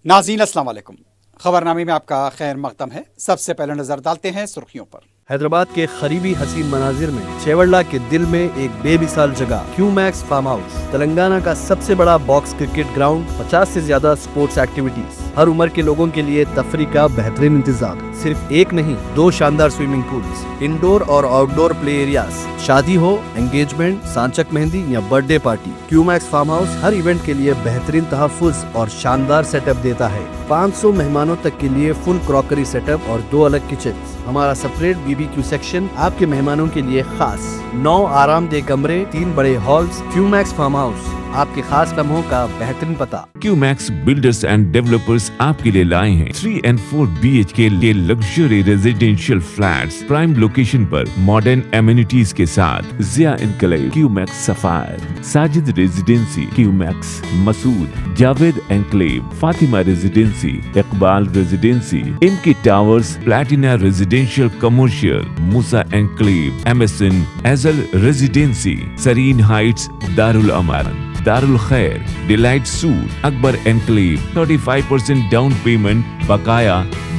नाज़रीन अस्सलाम वालेकुम। खबरनामे में आपका खैर मकदम है। सबसे पहले नजर डालते हैं सुर्खियों पर। हैदराबाद के करीबी हसीन मनाजिर में चेवड़ला के दिल में एक बेमिसाल जगह क्यूमैक्स फार्म हाउस, तेलंगाना का सबसे बड़ा बॉक्स क्रिकेट ग्राउंड, 50 से ज्यादा स्पोर्ट्स एक्टिविटीज, हर उम्र के लोगों के लिए तफरी का बेहतरीन इंतजाम। सिर्फ एक नहीं, 2 शानदार स्विमिंग पूल्स, इंडोर और आउटडोर प्ले एरियाज। शादी हो, एंगेजमेंट, सांचक मेहंदी या birthday party, Qmax farm house हर इवेंट के लिए बेहतरीन तहफ्फुज़ और शानदार सेटअप देता है। 500 मेहमानों तक के लिए फुल क्रॉकरी सेटअप और 2 अलग किचन। हमारा सेपरेट BBQ सेक्शन आपके मेहमानों के लिए खास। 9 आरामदेह कमरे, 3 बड़े हॉल्स। क्यूमैक्स फार्म हाउस, आपके खास लम्हों का बेहतरीन पता। क्यूमैक्स बिल्डर्स एंड डेवलपर्स आपके लिए लाए हैं 3 and 4 BHK के luxury residential flats prime location पर मॉडर्न एमिनिटीज के साथ। Zia enclave, Qmax sapphire, Sajid residency, Qmax Masood, Javed enclave, Fatima residency, Iqbal residency, इनकी towers, platina residential commercial, Musa enclave, MSN Azal residency, Sareen heights, Darul Amaran, Darul Khair, delight suite, Akbar enclave, 35% down payment बकाया,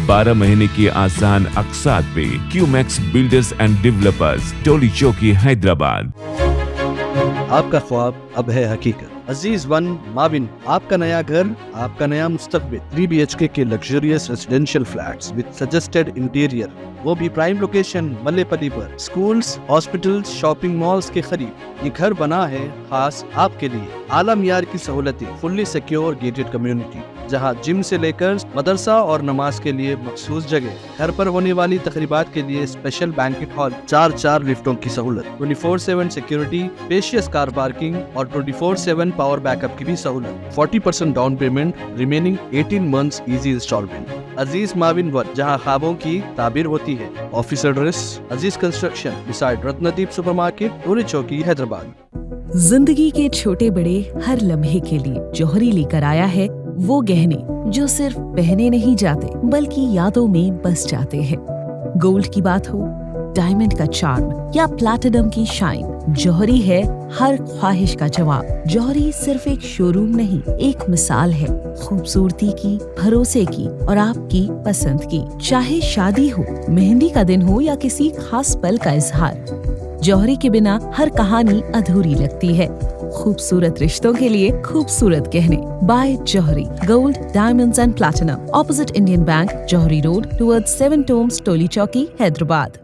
12 महीने की आसान अक़सात पे। Qmax builders and developers, Toli Chowki, Hyderabad. आपका ख्वाब अब है हकीकत। अजीज वन माविन, आपका नया घर, आपका नया मुस्तकबिल। 3 BHK के luxurious residential flats with suggested interior, वो भी प्राइम लोकेशन मल्लेपल्ली पर। स्कूल्स, हॉस्पिटल्स, शॉपिंग मॉल्स के करीब ये घर बना है खास आपके लिए। आला मियार की सहूलतें, फुल्ली सिक्योर गेटेड कम्युनिटी, जहां जिम से लेकर मदरसा और नमाज के लिए मखसूस जगह। घर पर होने वाली तकरीबात के लिए स्पेशल बैंकेट हॉल, 4 लिफ्टों की सहूलत, 24/7 सिक्योरिटी, स्पेशियस कार पार्किंग और 24/7 पावर बैकअप की भी सहूलत। 40% down payment, remaining 18 months easy instalment. Aziz Mavin one, जहां ख्वाबों की ताबीर होती है। Office address Aziz construction beside Ratnadeep supermarket, Toli Chowki, Hyderabad. जिंदगी के छोटे बड़े हर लम्हे के लिए जौहरी लेकर आया है वो गहने जो सिर्फ पहने नहीं जाते बल्कि यादों में बस जाते हैं। गोल्ड की बात हो, डायमंड का चार्म या प्लैटिनम की शाइन, जौहरी है हर ख्वाहिश का जवाब। जौहरी सिर्फ एक शोरूम नहीं, एक मिसाल है खूबसूरती की, भरोसे की और आपकी पसंद की। चाहे शादी हो, मेहंदी का दिन हो या किसी खास पल का इजहार, जौहरी के बिना हर कहानी अधूरी लगती है। खूबसूरत रिश्तों के लिए खूबसूरत गहने by Johari. Gold, diamonds and platinum, opposite Indian bank, Johari road, towards 7 tombs, Toli Chowki, Hyderabad.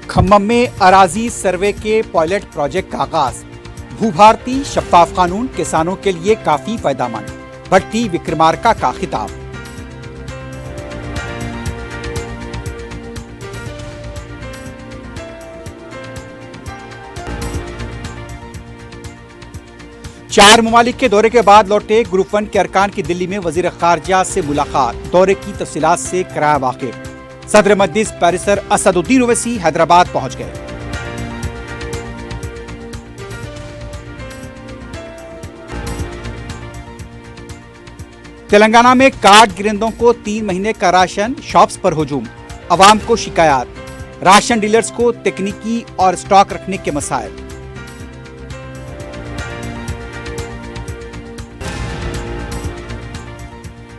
Khammam में अराजी सर्वे के पायलट प्रोजेक्ट का आगाज। भूभारती शफाफ कानून किसानों के लिए काफी फायदेमंद, भट्टी विक्रमार्का का खिताब। चार ममालिक के दौरे के बाद लौटे ग्रुप 1 के अरकान की दिल्ली में वजीर खारजा से मुलाकात, दौरे की तफसीलात से कराया वाकिफ। सदर मजलिस बैरिस्टर असदुद्दीन ओवैसी हैदराबाद पहुंच गए। तेलंगाना में कार्ड गिरंदों को 3 महीने का राशन, शॉप्स पर हुजूम, अवाम को शिकायत, राशन डीलर्स को तकनीकी और स्टॉक रखने के मसाइल।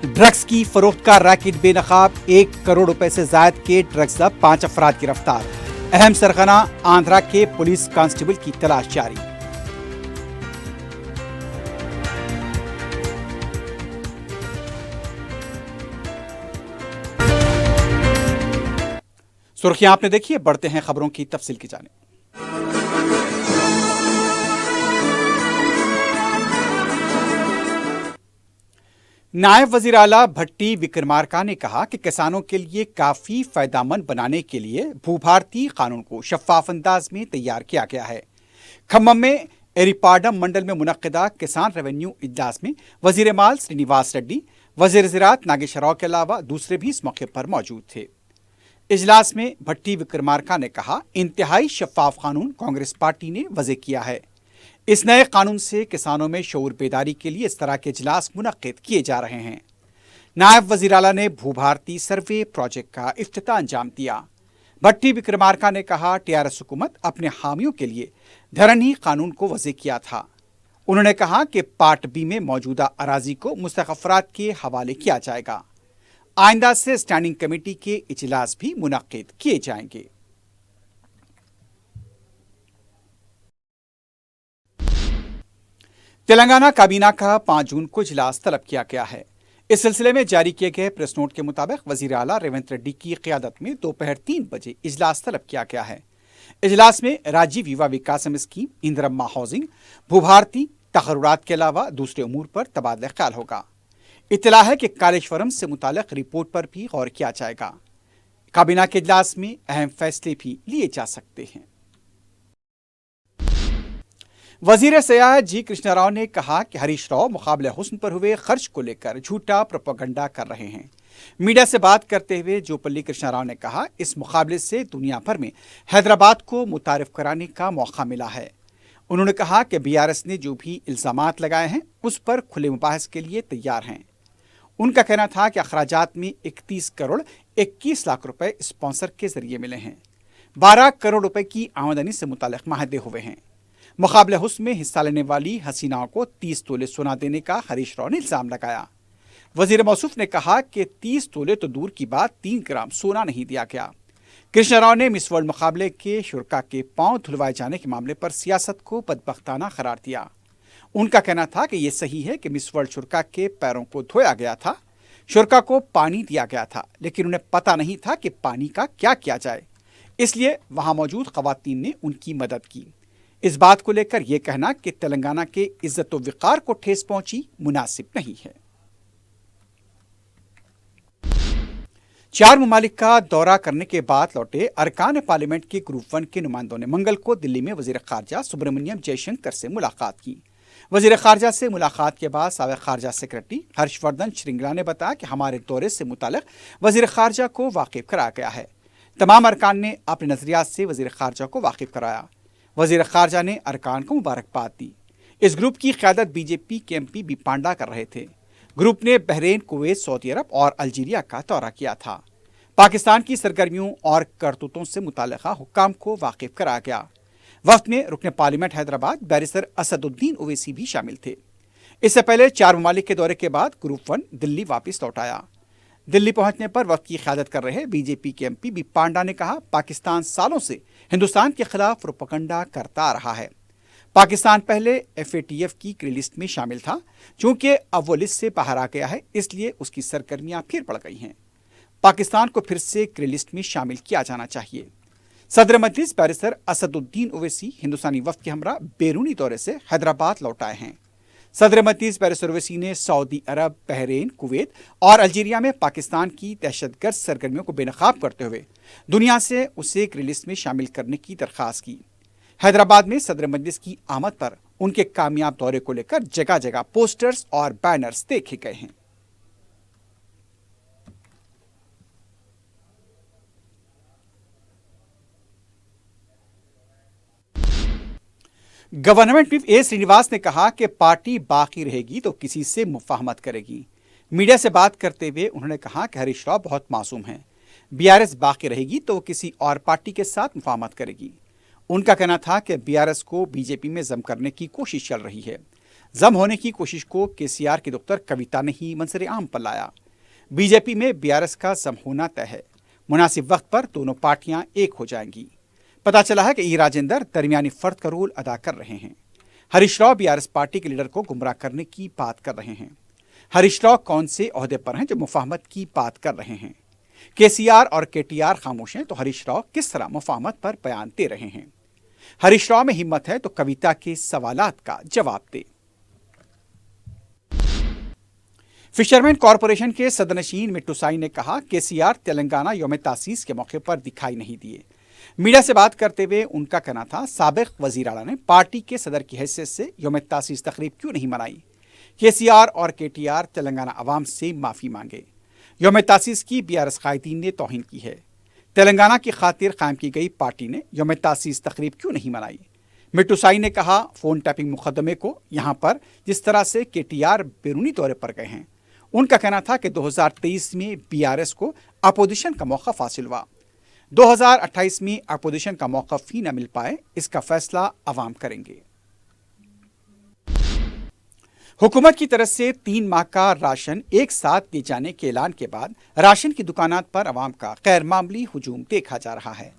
ड्रग्स की फरोख्त का रैकेट बेनकाब, 1 करोड़ रुपए से जायद के ड्रग्स जब्त, 5 अफराद गिरफ्तार। अहम सरगना आंध्रा के पुलिस कांस्टेबल की तलाश जारी। सुर्खियां आपने देखी है, बढ़ते हैं खबरों की तफसील की जानिब। नायब वजीर आला भट्टी विक्रमार्का ने कहा कि किसानों के लिए काफी फायदेमंद बनाने के लिए भूभारती कानून को शफाफ अंदाज में तैयार किया गया है। खम्मम में एरिपाडम मंडल में मुनक्किदा किसान रेवेन्यू इजलास में वजीर माल श्रीनिवास रेड्डी, वजीर ज़राअत नागेश्वर राव के अलावा दूसरे भी इस मौके पर मौजूद थे। इजलास में भट्टी विक्रमार्का ने कहा, इंतहाई शफाफ कानून कांग्रेस पार्टी ने वज़े किया है। इस नए कानून से किसानों में शऊर बेदारी के लिए इस तरह के इजलास मुनक्किद किए जा रहे हैं। नायब वज़ीर आला ने भूभारती सर्वे प्रोजेक्ट का इफ्तिताह अंजाम दिया। भट्टी विक्रमार्का ने कहा, TRS हुकूमत अपने हामियों के लिए धरनी कानून को वज़े किया था। उन्होंने कहा कि पार्ट बी में मौजूदा अराजी को मुस्तहक अफराद के हवाले किया जाएगा। आइंदा से स्टैंडिंग कमेटी के इजलास भी मुनक्किद किए जाएंगे। तेलंगाना काबीना का 5 जून को इजलास तलब किया गया है। इस सिलसिले में जारी किए गए प्रेस नोट के मुताबिक वजीर आला रेवंत रेड्डी की क़यादत में दोपहर 3 बजे इजलास तलब किया गया है। इजलास में राजीव युवा विकास स्कीम, इंदिरम्मा हाउसिंग, भूभारती तकर्रुरात के अलावा दूसरे उमूर पर तबादला ख्याल होगा। इत्तला है कि कालेश्वरम से मुतालिक रिपोर्ट पर भी गौर किया जाएगा। काबीना के इजलास में अहम फैसले भी लिए जा सकते हैं। वजीर सियाहत जी कृष्णा राव ने कहा कि हरीश राव मुकाबले हुस्न पर हुए खर्च को लेकर झूठा प्रोपेगेंडा कर रहे हैं। मीडिया से बात करते हुए जोपल्ली कृष्णा राव ने कहा, इस मुकाबले से दुनिया भर में हैदराबाद को मुतारिफ कराने का मौका मिला है। उन्होंने कहा कि बीआरएस ने जो भी इल्जामात लगाए हैं उस पर खुले मुबाहस के लिए तैयार हैं। उनका कहना था कि अखराजात में 31 करोड़ 21 लाख रुपए स्पॉन्सर के जरिए मिले हैं। 12 करोड़ रुपए की आमदनी से मुतालिक माहदे हुए हैं। मुकाबले हुस्न में हिस्सा लेने वाली हसीनाओं को 30 तोले सोना देने का हरीश राव ने इल्जाम लगाया। वजीर मौसूफ ने कहा कि 30 तोले तो दूर की बात, 3 ग्राम सोना नहीं दिया गया। कृष्णा राव ने मिस वर्ल्ड मुकाबले के शुरका के पांव धुलवाए जाने के मामले पर सियासत को बदबख्ताना करार दिया। उनका कहना था कि यह सही है कि मिस वर्ल्ड शुरका के पैरों को धोया गया था, शुरका को पानी दिया गया था, लेकिन उन्हें पता नहीं था कि पानी का क्या किया जाए, इसलिए वहां मौजूद खवातीन ने उनकी मदद की। इस बात को लेकर यह कहना कि तेलंगाना के इज्जत व विकार को ठेस पहुंची मुनासिब नहीं है। 4 ममालिक का दौरा करने के बाद लौटे अरकान पार्लियामेंट के ग्रुप 1 के नुमाइंदों ने मंगल को दिल्ली में वजीर खारजा सुब्रमण्यम जयशंकर से मुलाकात की। वजीर खारजा से मुलाकात के बाद साबिक खारजा सेक्रेटरी हर्षवर्धन श्रृंगला ने बताया कि हमारे दौरे से मुतालिक वजीर खारजा को वाकिफ कराया गया है। तमाम अरकान ने अपने नजरियात से वजीर खारजा को वाकिफ कराया। वजीर खारजा ने अरकान को मुबारकबाद दी। इस ग्रुप की क़यादत बीजेपी के एमपी बी पांडा कर रहे थे। ग्रुप ने बहरीन, कुवैत, सऊदी अरब और अल्जीरिया का दौरा किया था। पाकिस्तान की सरगर्मियों और करतूतों से मुताल्लिक़ा हुक्काम को वाकिफ कराया गया। वफ्द में रुकन पार्लियामेंट हैदराबाद बैरिस्टर असदुद्दीन ओवैसी भी शामिल थे। इससे पहले 4 ममालिक के दौरे के बाद ग्रुप 1 दिल्ली वापस लौट आया। दिल्ली पहुंचने पर वफ्द की क़यादत कर रहे बीजेपी के एमपी बी पांडा ने कहा, पाकिस्तान सालों से हिंदुस्तान के खिलाफ प्रोपेगेंडा करता आ रहा है। पाकिस्तान पहले FATF की ग्रे लिस्ट में शामिल था। चूंकि अब वो लिस्ट से बाहर आ गया है, इसलिए उसकी सरगर्मियां फिर बढ़ गई हैं। पाकिस्तान को फिर से ग्रे लिस्ट में शामिल किया जाना चाहिए। सदर मजलिस बैरिस्टर असदुद्दीन ओवैसी हिंदुस्तानी वफ्द के हमरा बैरूनी दौरे से हैदराबाद लौट आए हैं। सदर मजलिस बैरिस्टर ओवैसी ने सऊदी अरब, बहरीन, कुवैत और अल्जीरिया में पाकिस्तान की दहशतगर्द सरगर्मियों को बेनकाब करते हुए दुनिया से उसे ग्रे लिस्ट में शामिल करने की दरख्वास्त की। हैदराबाद में सदर मजलिस की आमद पर उनके कामयाब दौरे को लेकर जगह जगह पोस्टर्स और बैनर्स देखे गए हैं। गवर्नमेंट व्हिप ए श्रीनिवास ने कहा कि पार्टी बाकी रहेगी तो किसी से मुफाहमत करेगी। मीडिया से बात करते हुए उन्होंने कहा कि हरीश राव बहुत मासूम हैं। बीआरएस बाकी रहेगी तो किसी और पार्टी के साथ मुफाहमत करेगी। उनका कहना था कि बीआरएस को बीजेपी में जम करने की कोशिश चल रही है। जम होने की कोशिश को केसीआर की दफ्तर कविता ने ही मंजर आम पर लाया। बीजेपी में बीआरएस का जम होना तय है। मुनासिब वक्त पर दोनों पार्टियां एक हो जाएंगी। पता चला है कि ई राजेंद्र दरमियानी फर्द का रोल अदा कर रहे हैं। हरीश राव बीआरएस पार्टी के लीडर को गुमराह करने की बात कर रहे हैं। हरीश राव कौन से ओहदे पर हैं जो मुफाहमत की बात कर रहे हैं? केसीआर और केटीआर खामोश हैं तो हरीश राव किस तरह मुफाहमत पर बयान दे रहे हैं? हरीश राव में हिम्मत है तो कविता के सवालात का जवाब दे। फिशरमैन कॉरपोरेशन के सदनशीन मिट्टू साई ने कहा, केसीआर तेलंगाना यौम तासीस के मौके पर दिखाई नहीं दिए। मीडिया से बात करते हुए उनका कहना था, साबिक वजीर आला ने पार्टी के सदर की हैसियत से यौम तासीस तकरीब क्यों नहीं मनाई? केसीआर और केटीआर तेलंगाना अवाम से माफ़ी मांगे। यौम तासीस की बीआरएस कायदीन ने तौहीन की है। तेलंगाना की खातिर कायम की गई पार्टी ने यौम तासीस तकरीब क्यों नहीं मनाई? मिट्टू साई ने कहा, फ़ोन टैपिंग मुकदमे को यहाँ पर जिस तरह से केटीआर बैरूनी दौरे पर गए हैं, उनका कहना था कि 2023 में बीआरएस को अपोजिशन का मौका हासिल हुआ। 2028 में अपोजिशन का मौका ही न मिल पाए, इसका फैसला अवाम करेंगे। हुकूमत की तरफ से 3 माह का राशन एक साथ दिए जाने के ऐलान के बाद राशन की दुकानात पर अवाम का गैर मामूली हुजूम देखा जा रहा है।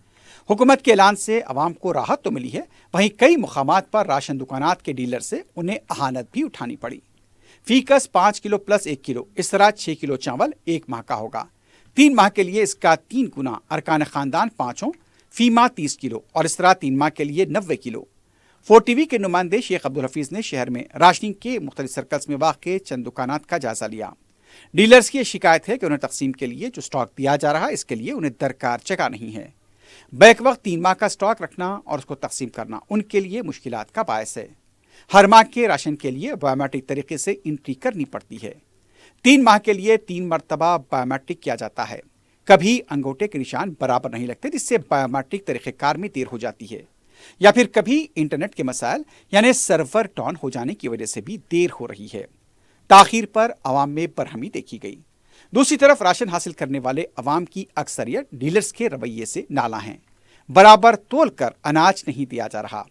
हुकूमत के ऐलान से अवाम को राहत तो मिली है, वहीं कई मुकामात पर राशन दुकानात के डीलर से उन्हें अहानत भी उठानी पड़ी। फीकस 5 किलो प्लस 1 किलो, इस तरह 6 किलो चावल 1 माह का होगा। 3 माह के लिए इसका 3 गुना अरकान खानदान पाँचों फी माह 30 किलो और इस तरह 3 माह के लिए 90 किलो। 4TV के नुमाइंदे शेख अब्दुल हफीज ने शहर में राशनिंग के मुख्तलिफ सर्कल्स में वाक़ चंद दुकानात का जायजा लिया। डीलर्स की शिकायत है कि उन्हें तकसीम के लिए जो स्टॉक दिया जा रहा है इसके लिए उन्हें दरकार जगह नहीं है। बैक वक्त 3 माह का स्टॉक रखना और उसको तकसीम करना उनके लिए मुश्किलात का बायस है। हर माह के राशन के लिए बायोमेट्रिक तरीके से एंट्री करनी पड़ती है। 3 माह के लिए 3 मरतबा बायोमेट्रिक किया जाता है। कभी अंगूठे के निशान बराबर नहीं लगते, जिससे बायोमेट्रिक तरीक़ेकार में देर हो जाती है, या फिर कभी इंटरनेट के मसाइल यानी सर्वर डाउन हो जाने की वजह से भी देर हो रही है। ताखीर पर अवाम में बरहमी देखी गई। दूसरी तरफ राशन हासिल करने वाले अवाम की अक्सरियत डीलर्स के रवैये से नाला हैं। बराबर तोल कर अनाज नहीं दिया जा रहा,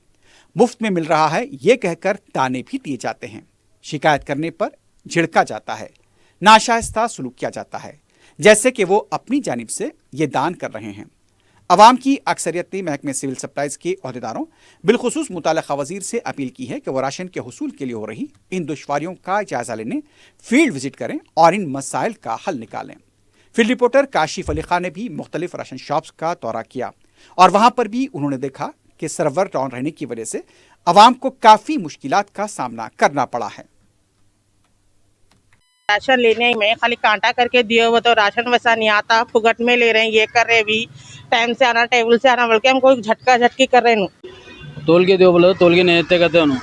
मुफ्त में मिल रहा है ये कहकर ताने भी दिए जाते हैं। शिकायत करने पर झिड़का जाता है, नाशाइस्ता सलूक किया जाता है, जैसे कि वो अपनी जानिब से ये दान कर रहे हैं। अवाम की अक्सरियत ने महकमे सिविल सप्लाईज के अहदेदारों बिलखुसूस मुतल्लिका वजीर से अपील की है कि वो राशन के हुसूल के लिए हो रही इन दुश्वारियों का जायजा लेने फील्ड विजिट करें और इन मसाइल का हल निकालें। फील्ड रिपोर्टर काशिफ अली खान ने भी मुख्तलिफ राशन शॉप्स का दौरा किया और वहां पर भी उन्होंने देखा कि सर्वर डाउन रहने की वजह से अवाम को काफी मुश्किलात का सामना करना पड़ा है। राशन लेने में खाली कांटा करके दिए हुए तो राशन वैसा नहीं आता, फुगट में ले रहे हैं, ये कर रहे भी टाइम से आना टेबल से आना, बल्कि हमको झटका झटकी कर रहे हैं। तोल के दियो बोले तोल के नहीं देते कहते हैं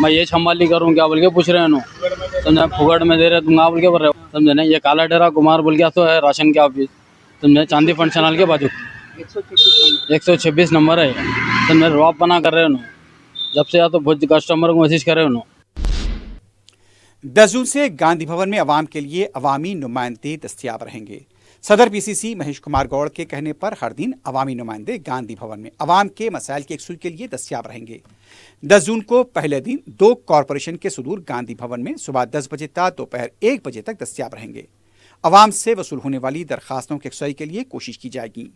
मैं ये छमाली करूँ क्या बोल के पूछ रहे हैं, समझे फुगट में दे रहे तुम बोल के बोल रहे हो, समझे ना। ये काला डेरा कुमार बोल के तो है राशन के ऑफिस, समझे चांदी फंक्शन के बाजू 126 नंबर है, समझे रॉप बना कर रहे हो जब से या तो बहुत कस्टमर को मैसेज कर रहे हो। 10 जून से गांधी भवन में अवाम के लिए अवामी नुमाइंदे दस्तयाब रहेंगे। सदर पीसीसी महेश कुमार गौड़ के कहने पर हर दिन अवामी नुमाइंदे गांधी भवन में अवाम के मसाइल के हसूल के लिए दस्तयाब रहेंगे। 10 जून को पहले दिन 2 कॉरपोरेशन के सदूर गांधी भवन में सुबह 10 बजे तक दोपहर 1 बजे तक दस्तयाब रहेंगे। अवाम से वसूल होने वाली दरखास्तों की यकसाई के लिए कोशिश की जाएगी।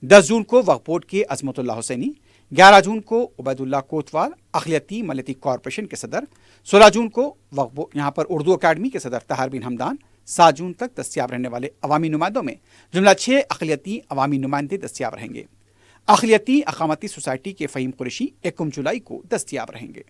10 जून को वक्फ बोर्ड के अजमतुल्लाह हुसैनी, 11 जून को उबैदुल्लाह कोतवाल अखिलती मलती कॉरपोरेशन के सदर, 16 जून को यहाँ पर उर्दू अकादमी के सदर तहार बिन हमदान, 7 जून तक दस्तयाब रहने वाले अवामी नुमाइंदों में जुमला 6 अखिलती अवामी नुमाइंदे दस्तयाब रहेंगे। अखिलती अकामती सोसाइटी के फ़हीम कुरैशी 1 जुलाई को दस्तयाब रहेंगे।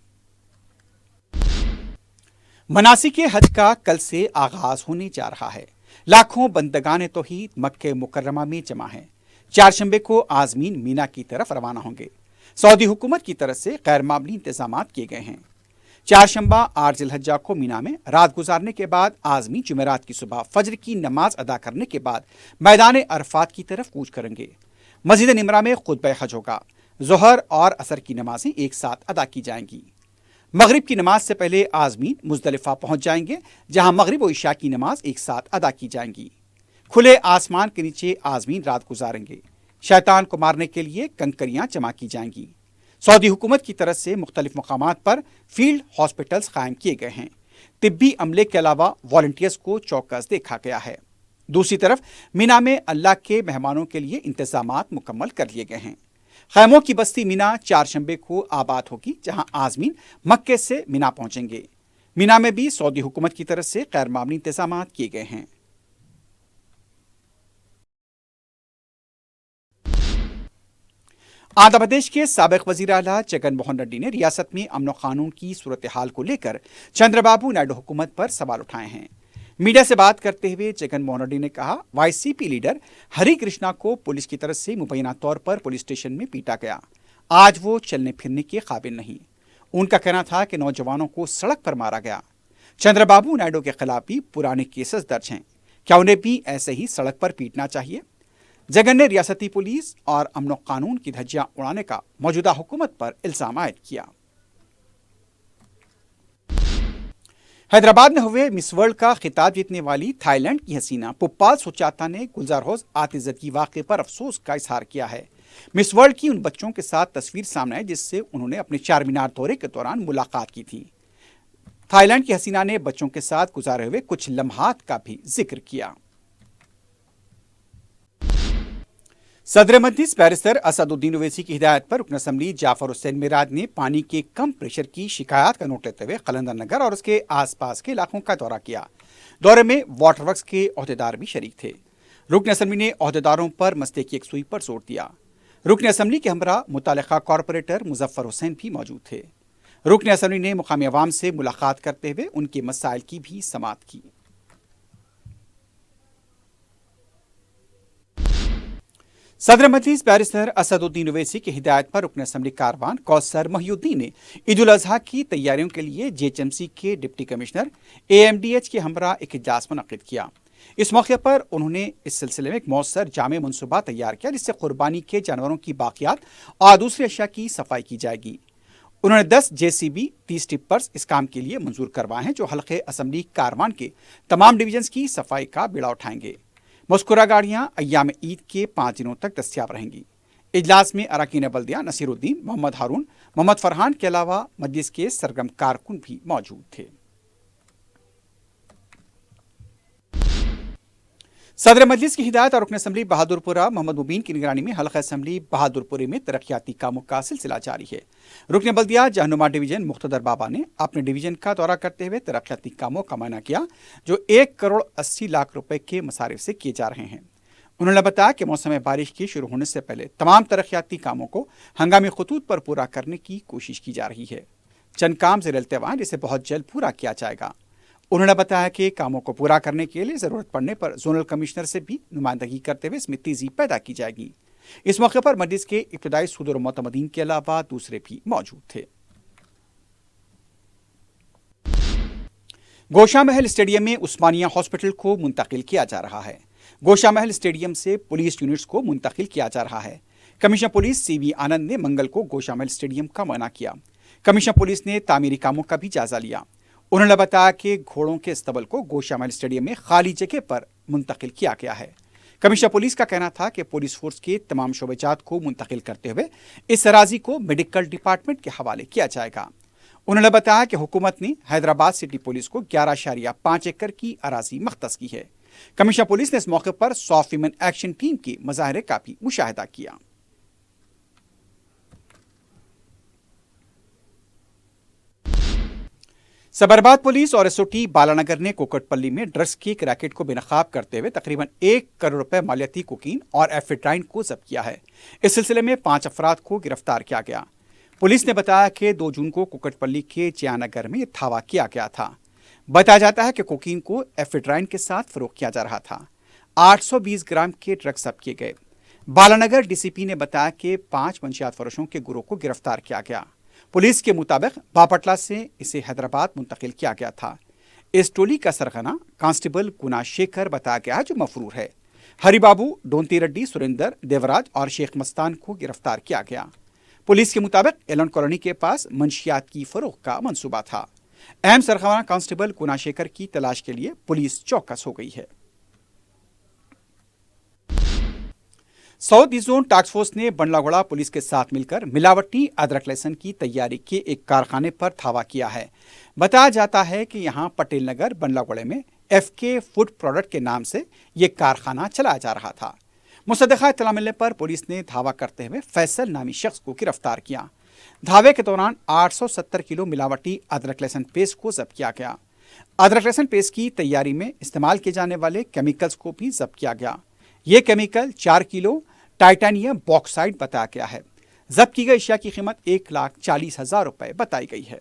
मनासिक हज का कल से आगाज होने जा रहा है। लाखों बंदगान तौहीद मक्के मुकर्रमा में जमा हैं। 4 शंबे को आज़मीन मीना की तरफ रवाना होंगे। सऊदी हुकूमत की तरफ से गैर मामूली इंतजाम किए गए हैं। 4 शंबा 8 जिलहज्जा को मीना में रात गुजारने के बाद आज़मी जुमेरात की सुबह फजर की नमाज अदा करने के बाद मैदान अरफात की तरफ कूच करेंगे। मस्जिद निमरा में खुतबा हज होगा। ज़ोहर और असर की नमाजें एक साथ अदा की जाएंगी। मगरिब की नमाज से पहले आज़मीन मुज़दलिफ़ा पहुंच जाएंगे, जहां मगरिब और इशा की नमाज एक साथ अदा की जाएंगी। खुले आसमान के नीचे आज़मीन रात गुजारेंगे। शैतान को मारने के लिए कंकरियां जमा की जाएंगी। सऊदी हुकूमत की तरफ से मुख्तलिफ मकामात पर फील्ड हॉस्पिटल्स कायम किए गए हैं। तिब्बी अमले के अलावा वॉलंटियर्स को चौकस देखा गया है। दूसरी तरफ मीना में अल्लाह के मेहमानों के लिए इंतजामात मुकम्मल कर लिए गए हैं। खैमों की बस्ती मीना 4 शंबे को आबाद होगी, जहां आज़मीन मक्के से मीना पहुंचेंगे। मीना में भी सऊदी हुकूमत की तरफ से गैर मामूली इंतजामात किए गए हैं। आंध्र प्रदेश के साबिक वजीर आला जगन मोहन रेड्डी ने रियासत में अमन कानून की सूरत हाल को लेकर चंद्रबाबू नायडू हुकूमत पर सवाल उठाए हैं। मीडिया से बात करते हुए जगन मोहन रेड्डी ने कहा, वाईसीपी लीडर हरि कृष्णा को पुलिस की तरफ से मुबैना तौर पर पुलिस स्टेशन में पीटा गया। आज वो चलने फिरने के काबिल नहीं। उनका कहना था कि नौजवानों को सड़क पर मारा गया। चंद्रबाबू नायडू के खिलाफ भी पुराने केसेस दर्ज हैं। क्या उन्हें भी ऐसे ही सड़क पर पीटना चाहिए? जगन ने रियासती पुलिस और अमन कानून की धज्जियां उड़ाने का मौजूदा हुकूमत पर इल्जाम आयद किया। हैदराबाद में हुए मिस वर्ल्ड का खिताब जीतने वाली थाईलैंड की हसीना पुप्पाल सुचाता ने गुलजार रोज आतिज़्ज़ती वाक़े पर अफसोस का इजहार किया है। मिस वर्ल्ड की उन बच्चों के साथ तस्वीर सामने आई जिससे उन्होंने अपने 4 मीनार दौरे के दौरान मुलाकात की थी। تھائی لینڈ کی حسینہ نے بچوں کے ساتھ گزارے ہوئے کچھ لمحات کا بھی ذکر کیا۔ صدر مجلس بیرسٹر اسد الدین اویسی کی ہدایت پر رکن اسمبلی جعفر حسین میراد نے پانی کے کم پریشر کی شکایات کا نوٹ لیتے ہوئے قلندر نگر اور اس کے آس پاس کے علاقوں کا دورہ کیا۔ دورے میں واٹر ورکس کے عہدیدار بھی شریک تھے۔ رکن اسمبلی نے عہدیداروں پر مسئلے کی یکسوئی پر زور دیا۔ رکن اسمبلی کے ہمراہ متعلقہ کارپوریٹر مظفر حسین بھی موجود تھے۔ رکن اسمبلی نے مقامی عوام سے ملاقات کرتے ہوئے ان کے مسائل کی بھی سماعت کی۔ صدر مجلس بیرسٹر اسد الدین اویسی کی ہدایت پر رکن اسمبلی کاروان کوثر محی الدین نے عید الاضحیٰ کی تیاریوں کے لیے جی ایچ ایم سی کے deputy commissioner A M D H کے ہمراہ ایک اجلاس منعقد کیا۔ اس موقع پر انہوں نے اس سلسلے میں ایک مؤثر جامع منصوبہ تیار کیا جس سے قربانی کے جانوروں کی باقیات اور دوسری اشیاء کی صفائی کی جائے گی۔ انہوں نے 10 جے سی بی 30 ٹپرز اس کام کے لیے منظور کروائے ہیں جو حلقے اسمبلی کاروان کے تمام ڈویژنز کی صفائی کا بیڑا اٹھائیں گے۔ مذکورہ گاڑیاں ایام عید کے 5 دنوں تک دستیاب رہیں گی۔ اجلاس میں اراکین بلدیہ نصیر الدین، محمد ہارون، محمد فرحان کے علاوہ مجلس کے سرگرم کارکن بھی موجود تھے۔ صدر مجلس کی ہدایت اور رکن اسمبلی بہادر پورہ محمد مبین کی نگرانی میں حلقہ اسمبلی بہادر پورے میں ترقیاتی کاموں کا سلسلہ جاری ہے۔ رکن بلدیہ جہنما ڈویژن مقتدر بابا نے اپنے ڈویژن کا دورہ کرتے ہوئے ترقیاتی کاموں کا معائنہ کیا جو 1,80,00,000 روپے کے مصارف سے کیے جا رہے ہیں۔ انہوں نے بتایا کہ موسم بارش کے شروع ہونے سے پہلے تمام ترقیاتی کاموں کو ہنگامی خطوط پر پورا کرنے کی کوشش کی جا رہی ہے۔ چند کام زیر التواء ہیں جسے بہت جلد پورا کیا جائے گا۔ انہوں نے بتایا کہ کاموں کو پورا کرنے کے لیے ضرورت پڑنے پر زونل کمشنر سے بھی نمائندگی کرتے ہوئے اس میں تیزی پیدا کی جائے گی۔ اس موقع پر مجلس کے ابتدائی صدور و معتمدین کے علاوہ دوسرے بھی موجود تھے۔ گوشہ محل اسٹیڈیم میں عثمانیہ ہاسپٹل کو منتقل کیا جا رہا ہے۔ گوشہ محل اسٹیڈیم سے پولیس یونٹس کو منتقل کیا جا رہا ہے۔ کمشنر پولیس سی وی آنند نے منگل کو گوشہ محل اسٹیڈیم کا معائنہ کیا۔ کمشنر پولیس نے تعمیری کاموں کا بھی جائزہ لیا۔ انہوں نے بتایا کہ گھوڑوں کے استبل کو گوشہ محل اسٹیڈیم میں خالی جگہ پر منتقل کیا گیا ہے۔ کمشنر پولیس کا کہنا تھا کہ پولیس فورس کے تمام شعبہ جات کو منتقل کرتے ہوئے اس اراضی کو میڈیکل ڈپارٹمنٹ کے حوالے کیا جائے گا۔ انہوں نے بتایا کہ حکومت نے حیدرآباد سٹی پولیس کو 11.5 ایکڑ کی اراضی مختص کی ہے۔ کمشنر پولیس نے اس موقع پر سافٹ ویمن ایکشن ٹیم کے مظاہرے کا بھی مشاہدہ کیا۔ سبرباد پولیس اور ایس او ٹی بالانگر نے کوکٹ پلی میں ڈرگس کی ایک ریکٹ کو بے نقاب کرتے ہوئے تقریباً 1 کروڑ روپے مالیاتی کوکین اور ایفیڈرائن کو ضبط کیا ہے۔ اس سلسلے میں 5 افراد کو گرفتار کیا گیا۔ پولیس نے بتایا کہ 2 جون کو کوکٹ پلی کے جیانگر میں یہ دھاوا کیا گیا تھا۔ بتایا جاتا ہے کہ کوکین کو ایفیڈرائن کے ساتھ فروخت کیا جا رہا تھا۔ 820 گرام کے ڈرگس ضبط کیے گئے۔ بالانگر ڈی سی پی نے بتایا کہ 5 منشیات فروشوں کے گروہ کو گرفتار کیا گیا۔ پولیس کے مطابق باپٹلہ سے اسے حیدرآباد منتقل کیا گیا تھا۔ اس ٹولی کا سرغنہ کانسٹیبل گنا شیکھر بتایا گیا جو مفرور ہے۔ ہری بابو، ڈونتی ریڈی، سریندر، دیوراج اور شیخ مستان کو گرفتار کیا گیا۔ پولیس کے مطابق ایلن کالونی کے پاس منشیات کی فروخت کا منصوبہ تھا۔ اہم سرغنہ کانسٹیبل گنا شیکھر کی تلاش کے لیے پولیس چوکس ہو گئی ہے۔ South east zone task force نے بنڈلا گوڑا پولیس کے ساتھ مل کر ملاوٹی ادرک لہسن کی تیاری کے ایک کارخانے پر دھاوا کیا ہے۔ بتایا جاتا ہے کہ یہاں پٹیل نگر بنڈلا گوڑے میں ایف کے فوڈ پروڈکٹ کے نام سے یہ کارخانہ چلایا جا رہا تھا۔ مصدقہ اطلاع ملنے پر پولیس نے دھاوا کرتے ہوئے فیصل نامی شخص کو گرفتار کیا۔ دھاوے کے دوران 870 کلو ملاوٹی ادرک لہسن پیسٹ کو ضبط کیا گیا۔ ادرک لہسن پیسٹ کی تیاری میں استعمال کیے جانے والے کیمیکلز کو بھی ضبط کیا گیا۔ یہ کیمیکل 4 کلو ٹائٹانیم باکسائڈ بتایا گیا ہے۔ ضبط کی گئی اشیاء کی قیمت 1,40,000 روپے بتائی گئی ہے۔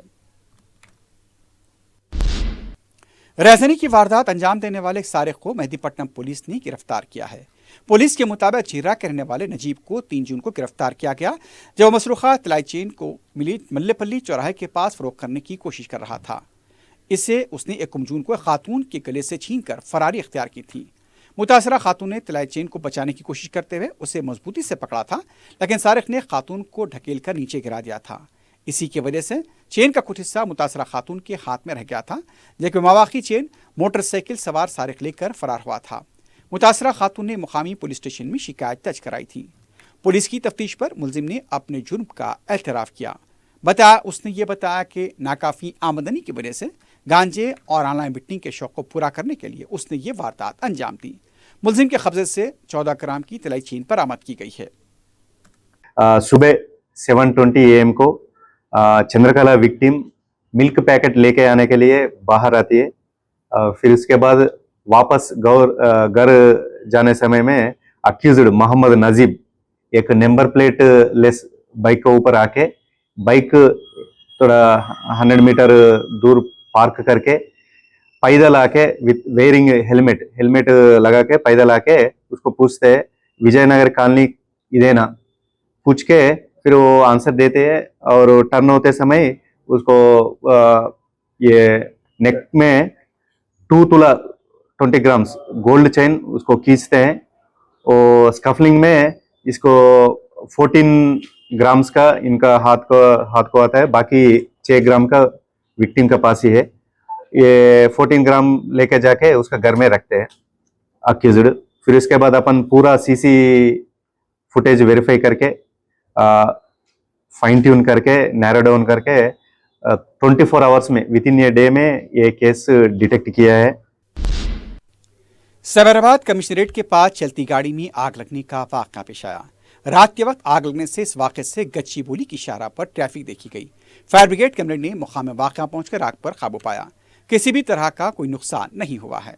رہزنی کی واردات انجام دینے والے ایک سارق کو مہدی پٹنم پولیس نے گرفتار کیا ہے۔ پولیس کے مطابق چیرا کے رہنے والے نجیب کو 3 جون کو گرفتار کیا گیا جب وہ مسروقہ تلائی چین کو ملے پلی چوراہے کے پاس فروخت کرنے کی کوشش کر رہا تھا۔ اس نے 1 جون کو ایک خاتون کے گلے سے چھین کر فراری اختیار کی تھی۔ متاثرہ خاتون نے تلائی چین کو بچانے کی کوشش کرتے ہوئے اسے مضبوطی سے پکڑا تھا لیکن سارق نے خاتون کو ڈھکیل کر نیچے گرا دیا تھا۔ اسی کی وجہ سے چین کا کچھ حصہ متاثرہ خاتون کے ہاتھ میں رہ گیا تھا جبکہ مواقعی چین موٹر سائیکل سوار سارق لے کر فرار ہوا تھا۔ متاثرہ خاتون نے مقامی پولیس اسٹیشن میں شکایت درج کرائی تھی۔ پولیس کی تفتیش پر ملزم نے اپنے جرم کا اعتراف کیا۔ اس نے یہ بتایا کہ ناکافی آمدنی کی وجہ سے गांजे और ऑनलाइन बिटनी के शौक को पूरा करने के लिए उसने ये वारदात अंजाम दी। मुलजिम के कब्जे से 14 ग्राम की तलाई चीन बरामद की गई है। सुबह 7:20 AM को चंद्रकला विक्टिम मिल्क पैकेट लेके आने के लिए बाहर आती है। फिर उसके बाद वापस घर जाने समय में अक्यूज्ड मोहम्मद नजीब एक नंबर प्लेट लेस बाइक के ऊपर आके बाइक थोड़ा 100 मीटर दूर पार्क करके पैदल आके विथ वेयरिंग हेलमेट लगा के पैदल आके उसको पूछते हैं विजयनगर कॉलोनी इदेना, पूछ के फिर वो आंसर देते हैं और टर्न होते समय उसको ये नेक में 2 तोला 20 ग्राम्स गोल्ड चेन उसको खींचते हैं और स्कफलिंग में इसको 14 ग्राम्स का इनका हाथ को आता है, बाकी 6 ग्राम का विक्टिम का पास ही है। ये 14 ग्राम लेके जाके उसका घर में रखते हैं अक्यूज्ड। फिर इसके बाद अपन पूरा सीसी फुटेज वेरीफाई करके फाइन ट्यून करके नैरो डाउन करके 24 आवर्स में विद इन ए डे में ये केस डिटेक्ट किया है। सैबराबाद कमिश्नरेट के पास चलती गाड़ी में आग लगने का वाकया पेश आया। रात के वक्त आग लगने से इस वाक़े से गच्ची बोली की इशारा पर ट्रैफिक देखी गई। फायर ब्रिगेड कैमरे ने मुकाम वाक़या पहुंचकर आग पर काबू पाया। किसी भी तरह का कोई नुकसान नहीं हुआ है।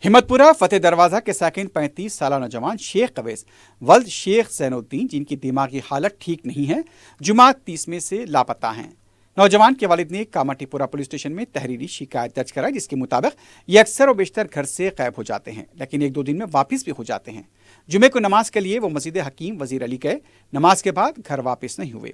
हिम्मतपुरा फतेह दरवाजा के साकिन 35 साला नौजवान शेख कवैस वल्द शेख ज़ैनुद्दीन, जिनकी दिमागी हालत ठीक नहीं है, जुमा 30 में से लापता हैं। नौजवान के वालिद ने कामाटीपुरा पुलिस स्टेशन में तहरीरी शिकायत दर्ज कराई, जिसके मुताबिक ये अक्सर और बेशतर घर से गायब हो जाते हैं, लेकिन 1-2 दिन में वापस भी हो जाते हैं। जुमे को नमाज के लिए वो मस्जिद हकीम वजीर अली गए। नमाज के बाद घर वापस नहीं हुए।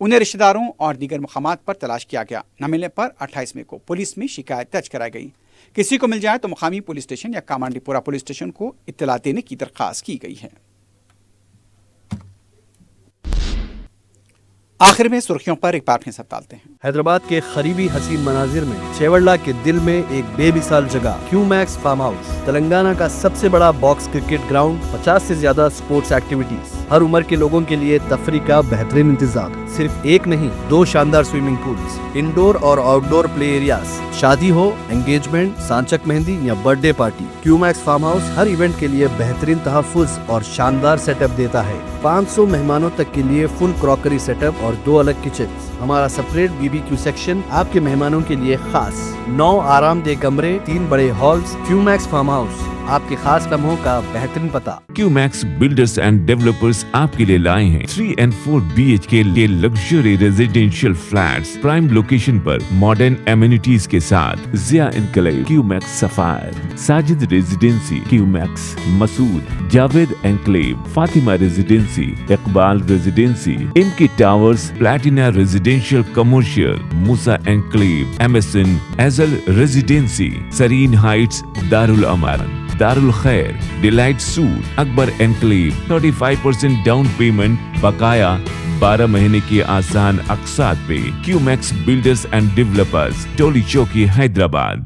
उन्हें रिश्तेदारों और दीगर मुकामात पर तलाश किया गया। न मिलने पर 28 मई को पुलिस में शिकायत दर्ज कराई गई। किसी को मिल जाए तो मुकामी पुलिस स्टेशन या कामाटीपुरा पुलिस स्टेशन को इत्तला देने की दरख्वास्त की गई है। आखिर में सुर्खियों पर एक बार फिर से डालते हैं। हैदराबाद के करीबी हसीन मनाजिर में चेवड़ला के दिल में एक बेमिसाल जगह क्यूमैक्स फार्म हाउस, तेलंगाना का सबसे बड़ा बॉक्स क्रिकेट ग्राउंड, 50 से ज्यादा स्पोर्ट्स एक्टिविटीज, हर उम्र के लोगों के लिए तफरी का बेहतरीन इंतजाम। सिर्फ एक नहीं, 2 शानदार स्विमिंग पूल्स, इंडोर और आउटडोर प्ले एरियाज, शादी हो, एंगेजमेंट, सांचक मेहंदी या birthday party, Qmax farm house हर इवेंट के लिए बेहतरीन तहफ्फुज़ और शानदार सेटअप देता है। 500 मेहमानों तक के लिए फुल क्रॉकरी सेटअप और 2 अलग किचन। हमारा सेपरेट BBQ सेक्शन आपके मेहमानों के लिए खास। 9 आरामदेह कमरे, 3 बड़े हॉल्स। क्यूमैक्स फार्म हाउस, आपके खास लम्हों का बेहतरीन पता। क्यूमैक्स बिल्डर्स एंड डेवलपर्स आपके लिए लाए हैं 3 and 4 BHK के luxury residential flats prime location पर मॉडर्न एमिनिटीज के साथ। Zia enclave, Qmax sapphire, Sajid residency, Qmax Masood, Javed enclave, Fatima residency, Iqbal residency, इनकी towers, platina residential commercial, Musa enclave, MSN Azal residency, Sareen heights, Darul Aman, Darul Khair, delight suite, Akbar enclave, 35% down payment, बकाया 12 महीने की आसान अक़सात पे। Qmax builders and developers, Toli Chowki, Hyderabad.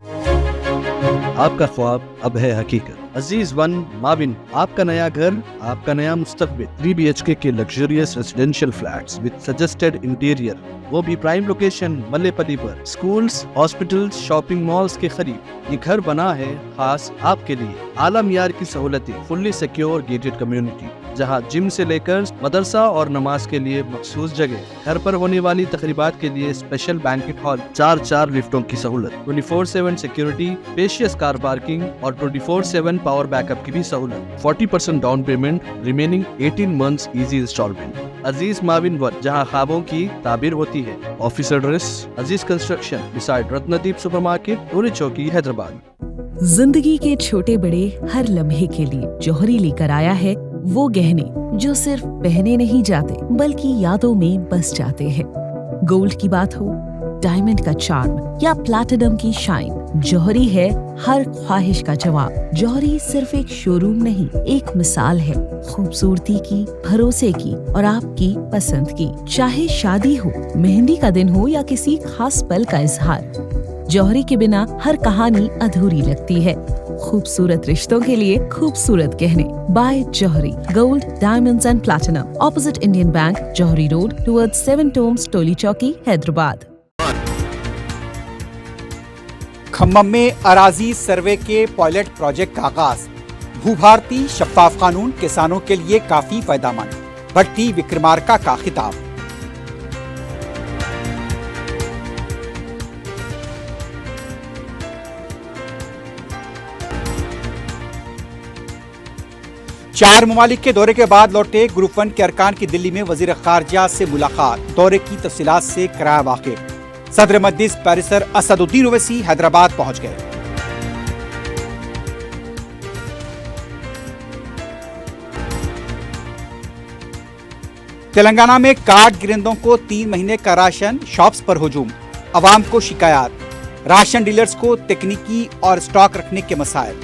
आपका ख्वाब अब है हकीकत। अजीज वन माविन, आपका नया घर, आपका नया मुस्तकबिल। 3 BHK के luxurious residential flats with suggested interior, वो भी प्राइम लोकेशन मल्लेपल्ली पर। स्कूल्स, हॉस्पिटल्स, शॉपिंग मॉल्स के करीब ये घर बना है खास आपके लिए। आला मियार की सहूलतें, फुल्ली सिक्योर गेटेड कम्युनिटी, जहां जिम से लेकर मदरसा और नमाज के लिए मखसूस जगह। घर पर होने वाली तकरीबात के लिए स्पेशल बैंकेट हॉल, 4 लिफ्टों की सहूलत, 24/7 सिक्योरिटी, स्पेशियस कार पार्किंग और 24/7 पावर बैकअप की भी सहूलत। 40% down payment, remaining 18 months easy instalment. Aziz Mavin one, जहां ख्वाबों की ताबीर होती है। Office address Aziz construction beside Ratnadeep supermarket, Toli Chowki, Hyderabad. जिंदगी के छोटे बड़े हर लम्हे के लिए जौहरी लेकर आया है वो गहने जो सिर्फ पहने नहीं जाते बल्कि यादों में बस जाते हैं। गोल्ड की बात हो, डायमंड का चार्म या प्लैटिनम की शाइन, जौहरी है हर ख्वाहिश का जवाब। जौहरी सिर्फ एक शोरूम नहीं, एक मिसाल है खूबसूरती की, भरोसे की और आपकी पसंद की। चाहे शादी हो, मेहंदी का दिन हो या किसी खास पल का इजहार, जौहरी के बिना हर कहानी अधूरी लगती है। खूबसूरत रिश्तों के लिए खूबसूरत गहने by Johari gold diamonds and platinum opposite Indian bank Johari road towards 7 tombs Toli Chowki Hyderabad. Khammam में अराजी सर्वे के पायलट प्रोजेक्ट का आगाज। भूभारती शफाफ कानून किसानों के लिए काफी फायदेमंद, भट्टी विक्रमार्का का खिताब। चार ममालिक के दौरे के बाद लौटे ग्रुप 1 के अरकान की दिल्ली में वजीर खारजा से मुलाकात, दौरे की तफसीलात से कराया वाकिफ। सदर मजलिस बैरिस्टर असदुद्दीन ओवैसी हैदराबाद पहुंच गए। तेलंगाना में कार्ड गिरंदों को 3 महीने का राशन, शॉप्स पर हुजूम, अवाम को शिकायत, राशन डीलर्स को तकनीकी और स्टॉक रखने के मसाइल।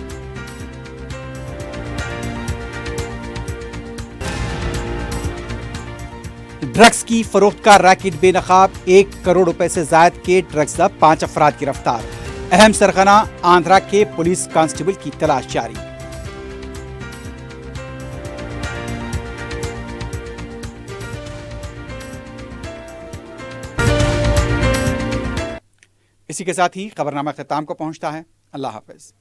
ड्रग्स की फरोख्त का रैकेट बेनकाब, 1 करोड़ रुपए से जायद के ड्रग्स जब्त, 5 अफराद गिरफ्तार। अहम सरगना आंध्रा के पुलिस कांस्टेबल की तलाश जारी। इसी के साथ ही खबरनामा ख्ताम को पहुंचता है। अल्लाह हाफिज।